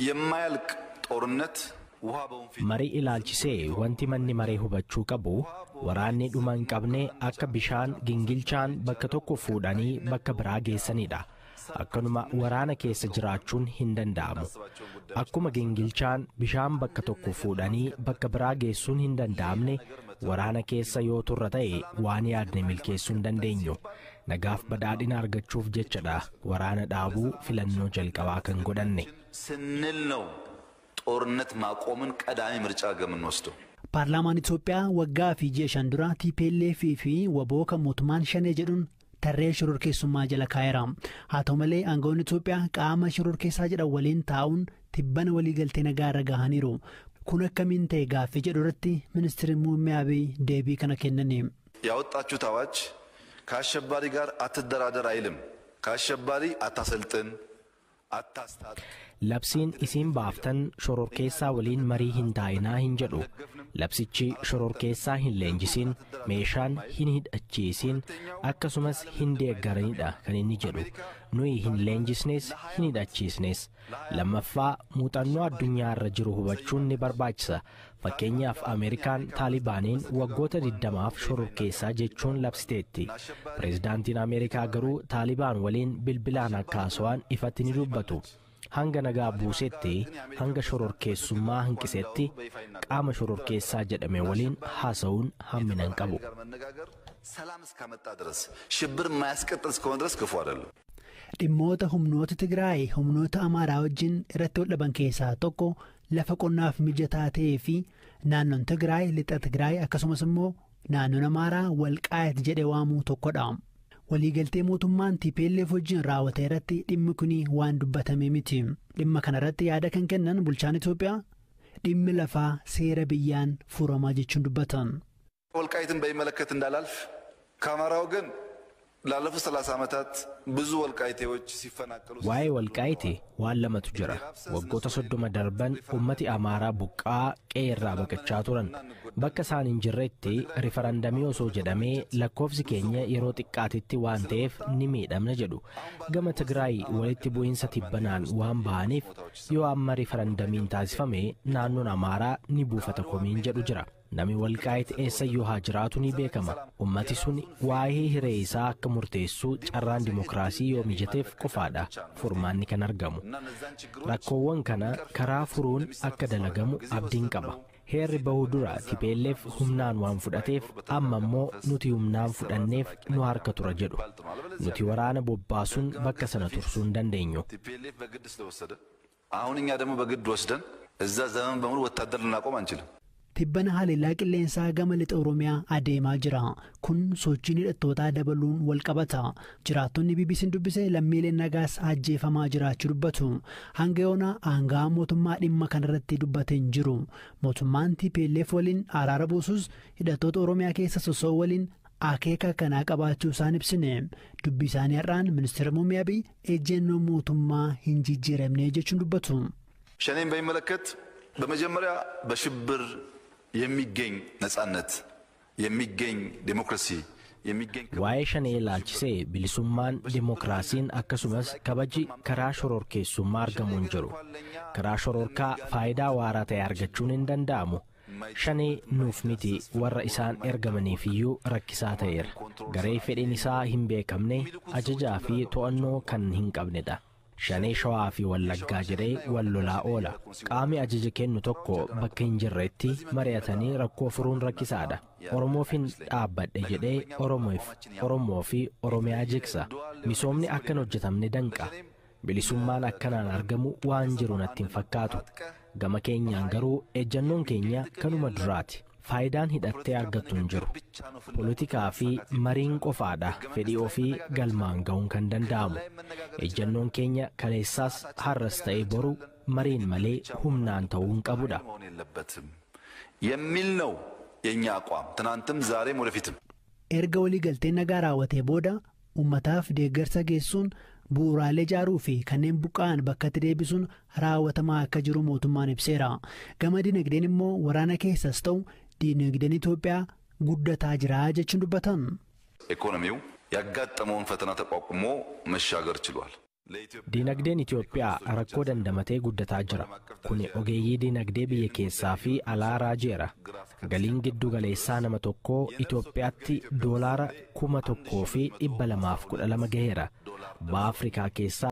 የማያልቅ ጦርነት marii ilaalchisee wanti manni maree hubachuu qabu waraanni dhuma hin qabne akka bishaan gingilchaan bakka tokko fuudhanii bakka biraa geessanidha. Akkanuma waraana keessa jiraachuun hin danda'amu. Akkuma gingilchaan bishaan bakka tokko fuudhanii bakka biraa geessuun hin danda'amne waraana keessa yoo turre ta'e waan yaadne milkeessuu hin dandeenyu. Nagaaf badhaadhina argachuuf jechadha waraana dhaabuu filannoo jalqabaa kan godhanne. ስንል ነው ጦርነት ማቆምን ቀዳሚ ምርጫ ገምን ወስዶ ፓርላማን ኢትዮጵያ ወጋ ፊጄ ሻንዱራ ቲፒኤልኤፍ ፊ ወቦከ ሞቱማን ሸኔ ጀዱን ተሬ ሽሩርኬሱማ ጀለ ካይራም አቶመሌ አንጎን ኢትዮጵያ ቃማ ሽሩርኬሳ ጀዳ ወሊን ታውን ትበነ ወሊ ገልቴ ነጋራ ጋሃኒሩ ኩነከሚን ተጋ ፊጄ ዶርቲ ሚኒስትር ሙሚያ አብይ ዴቢ ከነከነኔ ያወጣችሁት አዋጅ ከአሸባሪ ጋር አትደራደር አይልም። ከአሸባሪ አታሰልጥን አታስታጥ labsiin isin baaftan shororkeessaa waliin marii hin taa'inaa hin jedhu. Labsichi shororkeessaa hin leenjisin, meeshaan hin hidhachiisin, akkasumas hin deeggaranidha kan inni jedhu. Nuyi hin leenjisnes hin hidhachiisnes. Lammaffaa muuxannoo addunyaa irra jiru hubachuun ni barbaachisa. Fakkeenyaaf Ameerikaan Taalibaaniin waggoota 20f shororkeessaa jechuun labsiteetti. Pireezidaantiin Ameerikaa garuu Taalibaan waliin bilbilaan akka haasawaan ifatti ni dubbatu. hanga nagaa buusetti hanga shororkeessummaa hanqisetti qaama shororkeessaa jedhame waliin haasa'uun hammina hin qabu. ሰላም እስከመጣ ድረስ ሽብር ማያስቀጥል እስከሆነ ድረስ ክፉ አይደለም። dhimmoota humnoota Tigraay humnoota Amaaraa wajjin irratti waldhaban keessaa tokko lafa qonnaaf mijataa ta'ee fi naannoon Tigraay lixa Tigraay akkasumas immoo naannoon Amaaraa Walqaayit jedhee waamuu tokkodha. waliigaltee mootummaan TPLF wajjin raawwatee irratti dhimmi kuni waan dubbatame miti. dhimma kana irratti yaada kan kennan bulchaan Itoophiyaa dhimmi lafaa seera biyyaan furamaa jechuun dubbatan. ወልቃይትን በሚመለከት እንዳላልፍ ከአማራው ግን ላለፉት 30 ዓመታት ብዙ ወልቃይቴዎች ሲፈናቀሉ ዋይ ወልቃይቴ waan lamatu jira. waggoota 30 darban ummati Amaaraa buqqaa qeerraa baqachaa turan. bakka isaan hin jirretti rifarandamii osoo jedhamee lakkoofsi keenya yeroo xiqqaatitti waan ta'eef ni miidhamna jedhu. gama Tigraay walitti bu'iinsa tibbanaan waan bahaniif yoo amma rifarandamiin taasifame naannoon Amaaraa ni buufata komiin jedhu jira. Nami Walqaayit eessayyuu haa jiraatu ni beekama. Ummati sun waa'ee hiree isaa akka murteessu carraan dimokiraasii yoo mijateef qofaadha furmaanni kan argamu. Rakkoowwan kana karaa furuun akka dalagamu abdiin qaba. Heerri bahuu dura TPLF humnaan waan fudhateef amma immoo nuti humnaan fudhanneef nu harka tura jedhu. Nuti waraana bobbaasuun bakka sana tursuu hin dandeenyu. አሁን እኛ ደግሞ በግድ ወስደን እዛ ዘመን በሙሉ ወታደር ልናቆም አንችልም። tibbana haalellaa qilleensaa gama lixa Oromiyaa adeemaa jira. kun sochiin hidhattootaa dabaluun wal qabata. jiraattonni BBC'n dubbise lammiileen nagaas ajjeefamaa jiraachuu dubbatu. hanga yoona aangaa mootummaa dhimma kanarratti dubbate hin jiru. mootummaan TPLF waliin araara buusus hidhattoota Oromiyaa keessa sosoo waliin akeeka kanaa qabaachuu isaan ibsine. dubbi isaanii har'aan ministeera muummee Abiy ejjennoo mootummaa hin jijjiiramne jechuun dubbatu. ሸኔን በሚመለከት በመጀመሪያ በሽብር የሚገኝ ነጻነት የሚገኝ ዲሞክራሲ የሚገኝ waa'ee shanee ilaalchisee bilisummaan dimokiraasiin akkasumas kabaji karaa shororkeessummaa argamuun jiru. karaa shororkaa faayidaa waaraa ta'e argachuun hin danda'amu. shanee nuuf miti warra isaan ergamaniifiyyuu rakkisaa ta'eera. garee fedhiin isaa hin beekamne ajajaa fi to'annoo kan hin qabnedha. shanee shawaa fi wallaggaa jedhee wal lolaa oola. qaami ajaja kennu tokko bakka hin jirretti mari'atanii rakkoo furuun rakkisaadha. Oromoofin dhaabbadhe jedhee Oromoo fi Oromiyaa jigsa. misoomni akkan hojjetamne danqa. bilisummaan akkanaan argamu waan jiru natti hin fakkaatu. gama keenyaan garuu ejjannoon keenya kanuma duraati. faayidaan hidhattee argattu hin jiru. Politikaa fi mariin qofaadha fedhii ofii galmaan ga'uun kan danda'amu. ejjannoon keenya kaleessaas har'as ta'ee boru mariin malee humnaan ta'uu hin qabudha. የሚል ነው የኛ አቋም ትናንትም ዛሬም ወደፊትም። erga waliigalteen nagaa raawwatee booda ummataaf deeggarsa geessuun bu'uuraalee ijaaruu fi kanneen buqqa'an bakkatti deebisuun raawwatamaa akka jiru mootummaan ibseera. gama dinagdeen immoo waraana keessas ta'u dinagdeen Itoophiyaa guddataa jira jechuun dubbatan. ኢኮኖሚው ያጋጠመውን ፈተና ተቋቁሞ መሻገር ችሏል። Dinagdeen Itoophiyaa rakkoo dandamatee guddataa jira. Kuni ogeeyyii dinagdee biyya keessaa fi alaa raajeera. Galiin giddu galeessaa nama tokkoo Itoophiyaatti $1,212 gaheera. Baha Afrikaa keessaa